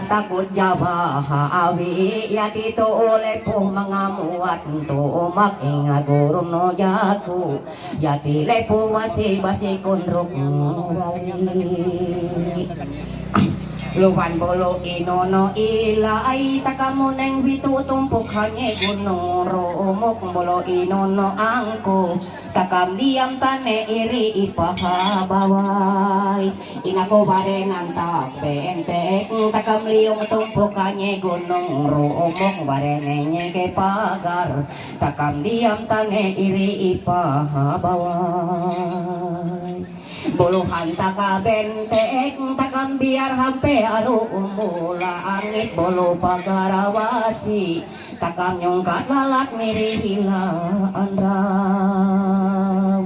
takot Jawa hawi yati to oleh po mga muat to makinga gurong no jaku yati lepo wasi basi kondrok rali luwan bolo inono ilay takamuneng bitu tumpuk hanye gunung romok bolo inono angko takam diam tane iri ipahabaway inako bare nantak bentek takam liung tumpuk hanye gunung romok bare nenye ke pagar takam diam tane iri ipahabaway buluhan taka bentek takam biar hampe alu umula angit bolu pagarawasi takam nyongkat lalak miri hilaan raw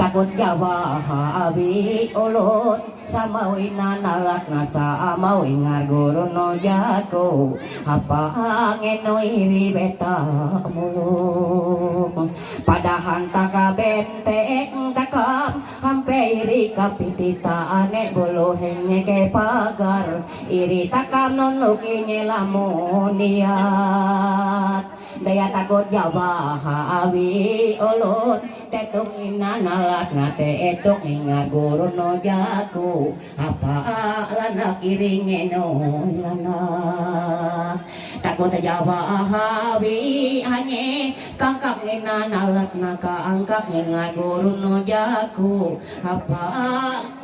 takut Jawa habi ulot samawi nanalat nasa amawi ngarguru no jako apa angin no iri beta muluk padahan taka bentek takam hampe iri kapitita ane bolo henye ke pagar iri takam nonuki nyelamuniat daya takut Jawa hawi ulut tetung inanalat nate etung ingat guru no jaku apa lanak iringe no lanak takut Jawa hawi hanye kangkap inanalat naka angkap ingat guru no jaku apa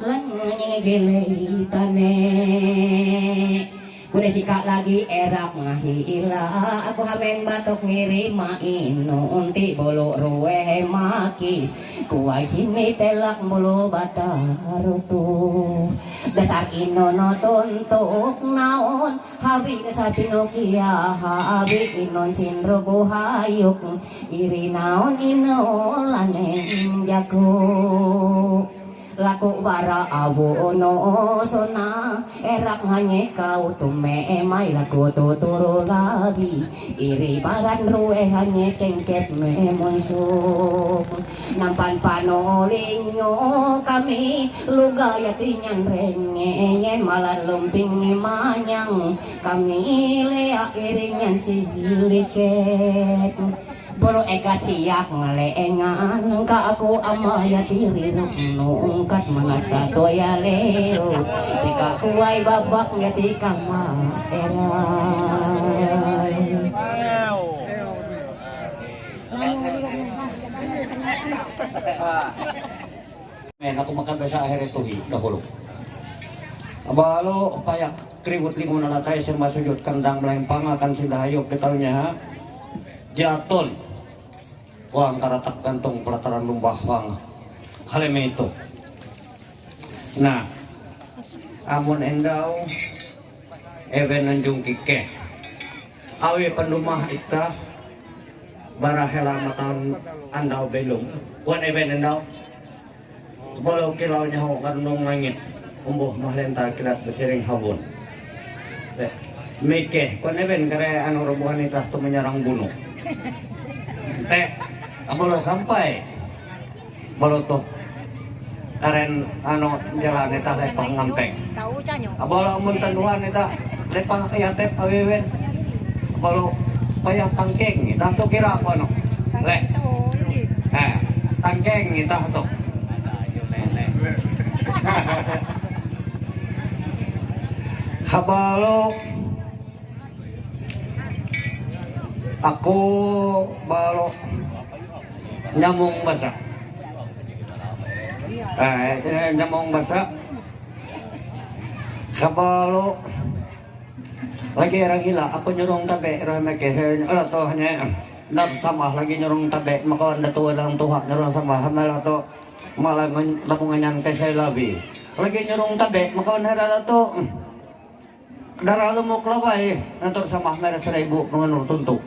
lanak gilitane kude sikak lagi erak mahila aku hamen batok ngirima ino unti bolo ruwe makis kuai sini telak bolo batarutu dasar ino no tuntuk naon habi dasar pinokia habi inon sinro buhayuk iri naon ino laneng jago laku bara abu no sona erak nganye kau tume emai laku tuturu labi iri baran ruwe hanye kengket me munsuk nampan panolingo kami lugaya tinyan renge yen malan lumping manyang kami lea iringan siliket bolo ekat siyak ngeleengan ka aku amaya tiri nungkat manasta toya lero tika kuai babak ngetika ma eray men aku makan besa akhir itu dahulu abalo payak kriwut lingun na tayo sir masujud kandang melempang akan sindahayok ketahunya jaton wang karatak gantung pelataran lumbah wang haleme itu nah amun endau even nanjung kike awi pendumah ita barahela matan andau belum kuan even endau bolo kilaunya ho karnung langit umbuh mahlentar kilat besiring habun mike kuan even kare anu robohan ita tu menyerang bunuh teh abolo sampai bolo tuh karen ano jalan eta lepang ngampeng abolo mun tanuhan eta lepang kaya tep awewen abolo payah tangkeng eta tuh kira apa no le tangkeng eta tuh habalo aku balo nyamong basa nyamong basa kabalo lagi orang hila aku nyurung tabe rameke ala to hanya nab samah lagi nyurung tabe maka anda tua dalam tuhan nyurung samah malah to malah lapungan kay saya labi lagi nyurung tabe maka anda to darah lumok laway nantor samah merah 1,000 mengenur tuntuk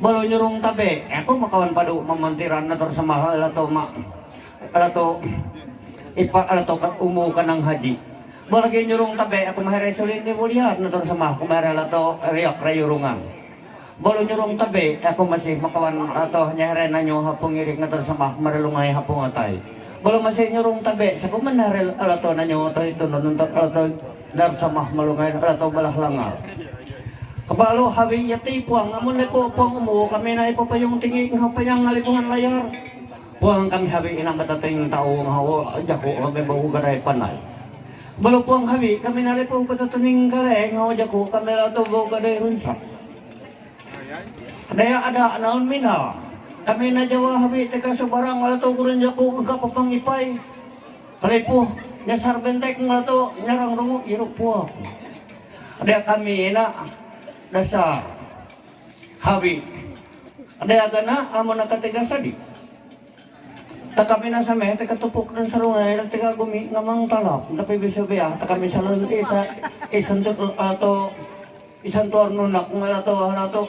balo nyurung tabe aku makawan padu memantiran na sama alato alato umu kanang haji balo lagi nyurung tabe aku mahere sulin ni mulihat na sama aku mahere alato riyak rayurungan balo nyurung tabe aku masih makawan ato nyere nanyo hapong irik na sama maralungay hapong atay balo masih nyurung tabe sa kumanare alato nanyo to ito nuntot alato dar samah malungay atau balah langar. Kabalo habi yati puang amun na po puang mo kami na ipapayong tingin hapayang ngalibuhan layar. Puang kami habi inang matating tao nga ho jako kami bago garay panay. Balo puang habi kami na lipo patating galay nga ho jako kami lato bago garay runsa. Daya ada naon mina. Kami na jawa habi teka subarang wala to kurun jako agapapangipay. Kalay po nya sarbentek nga to nyarang rungo iro po. Ada kami na dasar habi ada agana amo nakatiga sadi takami na sa me takatupok ng sarunay taga gumi ngamang talap tapi bisa biya takami sa lunti sa isang to isang torno na kung ala to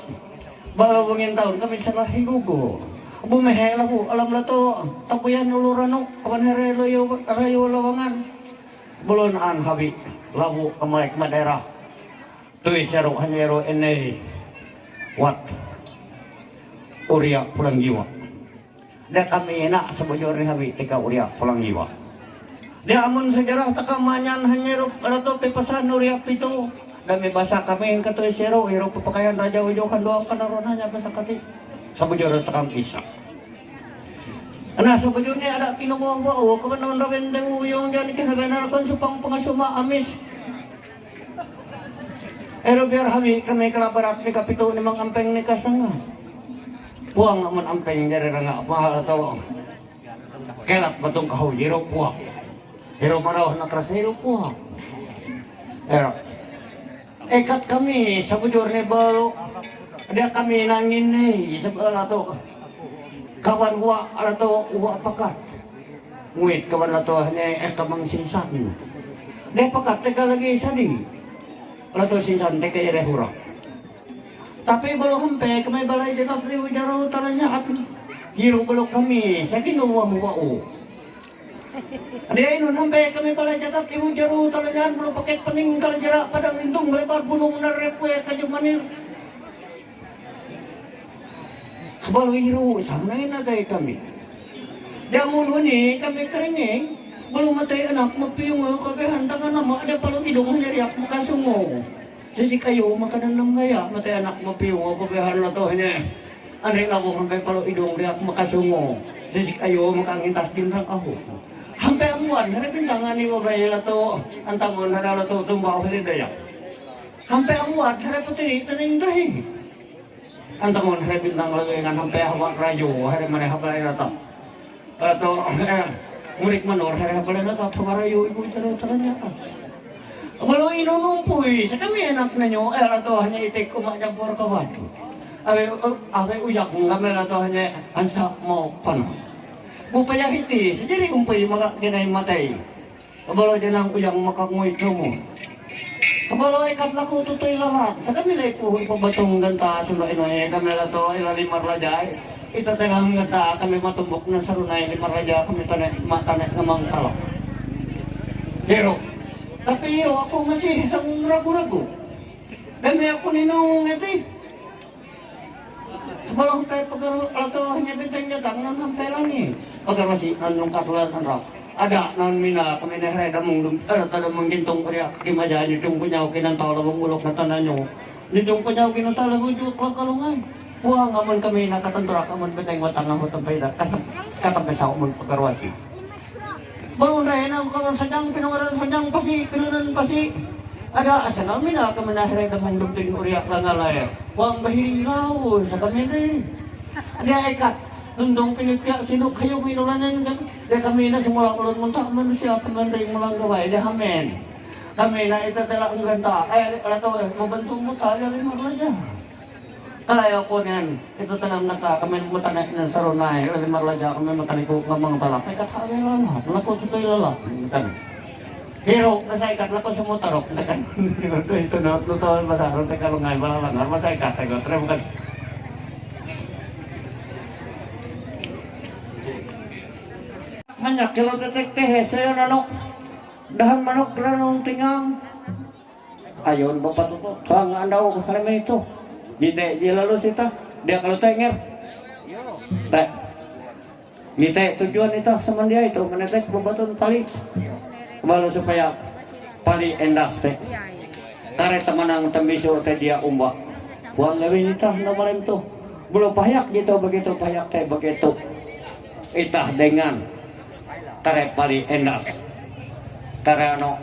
bago bungin taon kami sa lahigugo bumehela ko alam na to tapuyan ulurano kapan rayo lawangan bulonan habi labu kamalek madera tuwi sero hanyero ene wat uria pulang jiwa da kami enak sebujur habi tika uria pulang jiwa dia amun sejarah takamanyan hanyero alato pepasan uria pito dami basa kami yang katuwi sero hero pepakaian raja ujo kan doang kanaronanya basa kati sebujur takam isa nah sebujurnya ada kinubawa kapan raben dewu yung jani kinabenarkan supang pengasuma amis Ero biar kami kelaparat ni kapito ni mang ampeng ni kasanga. Puang aman ampeng jari ranga mahal atau kelat batong kahau jero puang. Jero marau nak rasa jero puang. Ero. Ekat kami sabujur ni balu. Dia kami nangin ni sebelah tu kawan gua atau gua pakat. Muit kawan atau hanya kamang sinsan. Dia pakat teka lagi sadi. Lato sinsan teke ere hura. Tapi belum hampe kami balai dekat di ujaro utaranya at hiro belum kami sakin uwa muwao. Dia inun hampe kami balai dekat di ujaro utaranya belum pakai peninggal jarak padang lindung melebar gunung narepwe kajumanir. Balu hiro sama na gay kami. Dia munhuni kami keringin. Belum matay anak magpiyong kabehan tangan nama ada palu idong hanyariak makasungo. Sisi kayo makanan ng gaya matay anak magpiyong kabehan na to hanya. Anay labo hampay palu idong riak makasungo. Sisi kayo makangintas din rang aho. Hampay ang buwan harapin tangan ni babay na to antamon harala to tumbaw halidayak. Hampay ang buwan harapin tinita ng dahi. Antamon harapin tang laguingan hampay hawak rayo harapin manay habalay na to. Ato murik manor hari pala na tatawarayo ibu jaro taranya Malo inunumpuy sa kami anak nanyo ato hanya itik kumakjang por kabatu abe uyak kami ato hanya ansa mo pano mupaya hiti sendiri umpuy maka kinay matay kabalo dyan ang uyang makakungoy mo kabalo ikat lako tutoy lalat sa kami lay puhon pabatong ganta sulain ay kami ato ilalim marlajay ita tegang ngata kami matumbok na sarunay ni Maraja kami tanek ngamang talak. Pero, tapi hero ako masih isang ragu-ragu. Dami ako ninong ngati. Kabalang tayo pagkaro ato hanya bintang jatang nan hampay lang eh. Pagkaro masih anong katulan anrak. Ada nan mina kami nahreda mong tada mong gintong kaya kimaja nitong punyaw kinantaw labong ulok na tanan nyo. Nitong punyaw kinantaw labong ulok lang kalungay. Puang aman kami nakatandura aman beteng watang ang hutang payda katampe sa umon pagkarwasi. Balon rin ang karon sadyang pinungaran sadyang pasi pilunan pasi. Ada asa namin na kami nahiray na mong dumting uriak lang alay. Puang bahirilaw sa kami rin. Ada ikat dundong pinitya sino kayo minulanan kami. Dia kami na simula ulun muntak manusia teman rin mulang gawai dia hamen. Kami na itatala ang ganta ala to mabantong mo tayo rin marlaja. Kalayo ko niyan, ito tanang nata, kami matanik ng sarunay, kami marlaja, kami matanik ko ng talak. May katawi lalat, lako tutoy lalat. Hero, nasa ikat lako sa motorok, takan. Ito na, tutoy masarong, takalungay, malalangar, masa ikat, tayo, terima kasih. Manyak, kilo detekte, sayo nano, dahan manok, ranong tingang. Ayun, bapak tuto, tangan daw, kasalima ito. Gite, dia lalu sita, dia kalau tenger, tak, gite tujuan itu sama dia itu menetek membantu tali, baru supaya pali endas teh tare temanang tembisu teh dia umba buang lewin itah nama lain tuh belum payak gitu begitu payak teh begitu itah dengan tare pali endas tare anu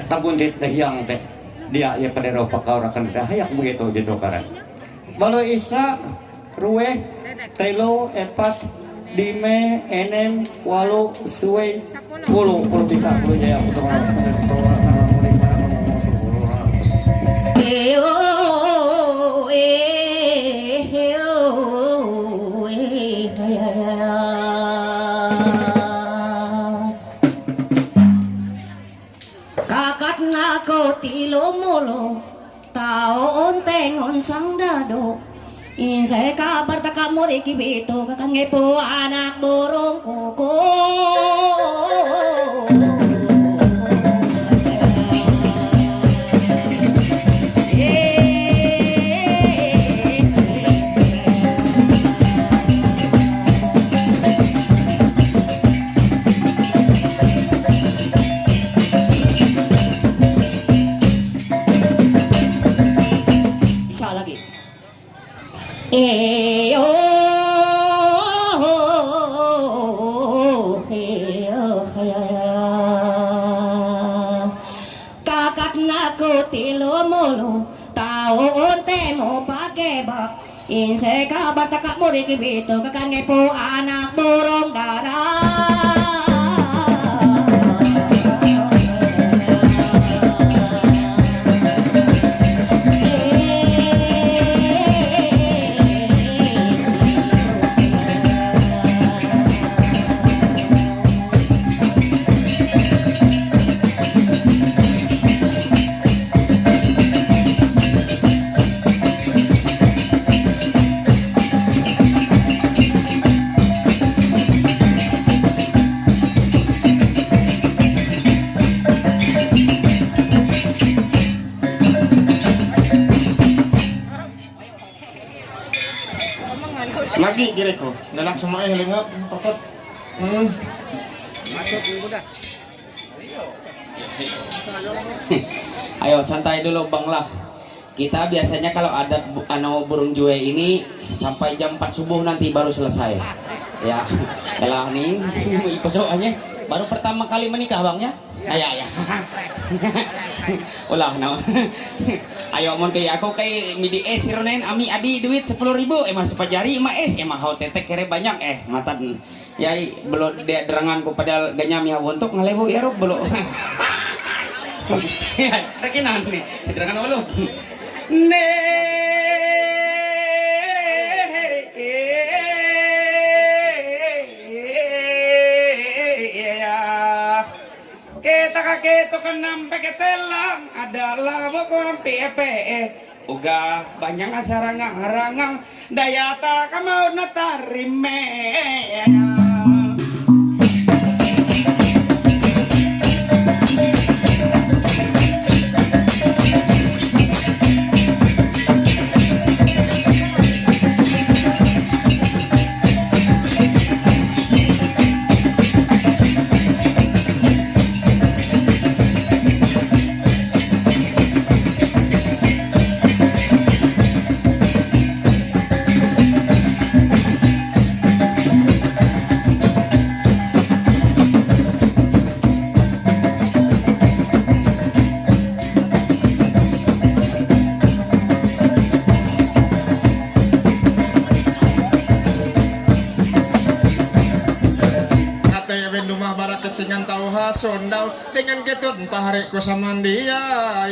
tabundit teh yang teh dia ya pada roh pakaurakan teh hayak begitu gitu kare balu isa ruwe telo epat dime enem walu suwe puluh bisa puluh jaya untuk Kakat nako tilo molo taon tengon sang dado insay kabar tak kamu rikibito kakangepo anak burung kuku bisa lagi kakak naku tilo mulu taon temo pake bak inse kabar takak murid kibito kakan ngepo anak burung darah lagi diriku galak semua yang lengap pokok Ayo santai dulu Bang lah. Kita biasanya kalau ada burung juwe ini sampai jam 4 subuh nanti baru selesai. Ya, kalau nih ibu soalnya baru pertama kali menikah Bang ya. Ayah. Ulah no. Ayo mon kayak aku kayak midi es ronen ami adi duit 10.000 emang sepajari emang es emang hau tetek kere banyak matan ya belum dia deranganku pada ganyam ya untuk ngalewo ya rob belum. Rekinan nih derangan belum. Ne kita kaketo kan nampe ketelang adalah bukan PPE uga banyak asarangang-arangang dayata kamau natarime ketingan tahu hasondau dengan ketut tarik ku sama dia